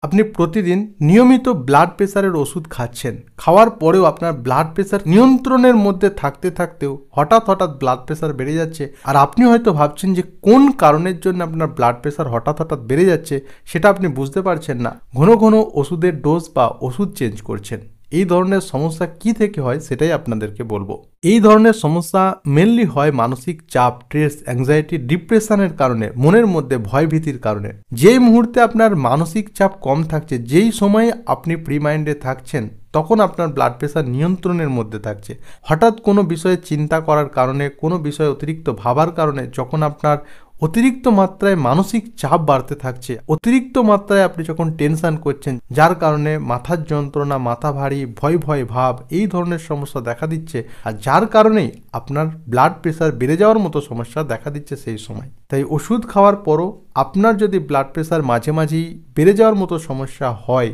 আপনি প্রতিদিন নিয়মিত ব্লাড প্রেসারের ওষুধ খাচ্ছেন, খাওয়ার পরেও আপনার ব্লাড প্রেসার নিয়ন্ত্রণের মধ্যে থাকতে থাকতেও হঠাৎ হঠাৎ ব্লাড প্রেসার বেড়ে যাচ্ছে, আর আপনি হয়তো ভাবছেন যে কোন কারণের জন্য আপনার ব্লাড প্রেসার হঠাৎ হঠাৎ বেড়ে যাচ্ছে সেটা আপনি বুঝতে পারছেন না। ঘন ঘন ওষুধের ডোজ বা ওষুধ চেঞ্জ করছেন। এই ধরনের সমস্যা কি থেকে হয় সেটাই আপনাদেরকে বলবো। এই ধরনের সমস্যা মেনলি হয় মানসিক চাপ, স্ট্রেস, অ্যাংজাইটি, ডিপ্রেশনের কারণে, মনের মধ্যে ভয় ভীতির কারণে। যেই মুহূর্তে আপনার মানসিক চাপ কম থাকছে, যেই সময়ে আপনি ফ্রি মাইন্ডে থাকছেন, তখন আপনার ব্লাড প্রেসার নিয়ন্ত্রণের মধ্যে থাকছে। হঠাৎ কোনো বিষয়ে চিন্তা করার কারণে, কোনো বিষয়ে অতিরিক্ত ভাবার কারণে যখন আপনার অতিরিক্ত মাত্রায় মানসিক চাপ বাড়তে থাকছে, অতিরিক্ত মাত্রায় আপনি যখন টেনশন করছেন, যার কারণে মাথার যন্ত্রণা, মাথা ভারী, ভয় ভয় ভাব, এই ধরনের সমস্যা দেখা দিচ্ছে, আর যার কারণেই আপনার ব্লাড প্রেসার বেড়ে যাওয়ার মতো সমস্যা দেখা দিচ্ছে সেই সময়। তাই ওষুধ খাওয়ার পরও আপনার যদি ব্লাড প্রেসার মাঝে মাঝেই বেড়ে যাওয়ার মতো সমস্যা হয়,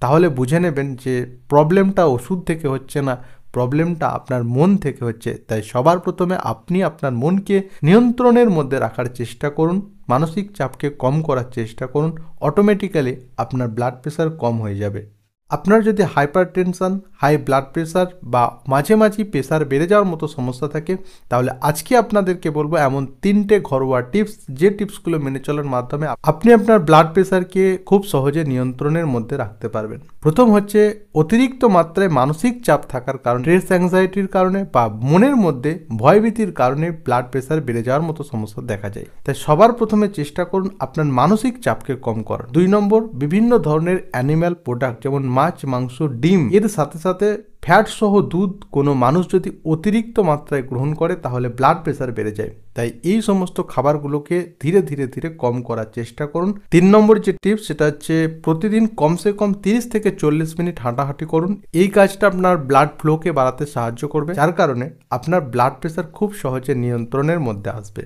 তাহলে বুঝে নেবেন যে প্রবলেমটা ওষুধ থেকে হচ্ছে না, প্রবলেমটা আপনার মন থেকে হচ্ছে। তাই সবার প্রথমে আপনি আপনার মনকে নিয়ন্ত্রণের মধ্যে রাখার চেষ্টা করুন, মানসিক চাপকে কম করার চেষ্টা করুন। অটোমেটিক্যালি আপনার ব্লাড প্রেসার কম হয়ে যাবে। আপনার যদি hypertension, high blood pressure বা মাঝে মাঝে প্রেসার বেড়ে যাওয়ার মতো সমস্যা থাকে, তাহলে আজকে আপনাদেরকে বলবো এমন 3টে ঘরোয়া টিপস, যে টিপসগুলো মেনে চলার মাধ্যমে আপনি আপনার ব্লাড প্রেসারকে খুব সহজে নিয়ন্ত্রণের মধ্যে রাখতে পারবেন। প্রথম হচ্ছে, অতিরিক্ত মাত্রায় মানসিক চাপ থাকার কারণে, স্ট্রেস অ্যাংজাইটির কারণে বা মনের মধ্যে ভয়ভীতির কারণে ব্লাড প্রেসার বেড়ে যাওয়ার মতো সমস্যা দেখা যায়। তাই সবার প্রথমে চেষ্টা করুন আপনার মানসিক চাপকে কম করার। 2 নম্বর, বিভিন্ন ধরনের অ্যানিম্যাল প্রোডাক্ট যেমন মাছ, মাংস, ডিম, এর সাথে সাথে ফ্যাট সহ দুধ কোনো মানুষ যদি অতিরিক্ত মাত্রায় গ্রহণ করে তাহলে ব্লাড প্রেসার বেড়ে যায়। তাই এই সমস্ত খাবারগুলোকে ধীরে ধীরে ধীরে কম করার চেষ্টা করুন। 3 নম্বর যে টিপস, সেটা হচ্ছে প্রতিদিন কমসে কম 30 থেকে 40 মিনিট হাঁটাহাঁটি করুন। এই কাজটা আপনার ব্লাড ফ্লোকে বাড়াতে সাহায্য করবে, যার কারণে আপনার ব্লাড প্রেসার খুব সহজে নিয়ন্ত্রণের মধ্যে আসবে।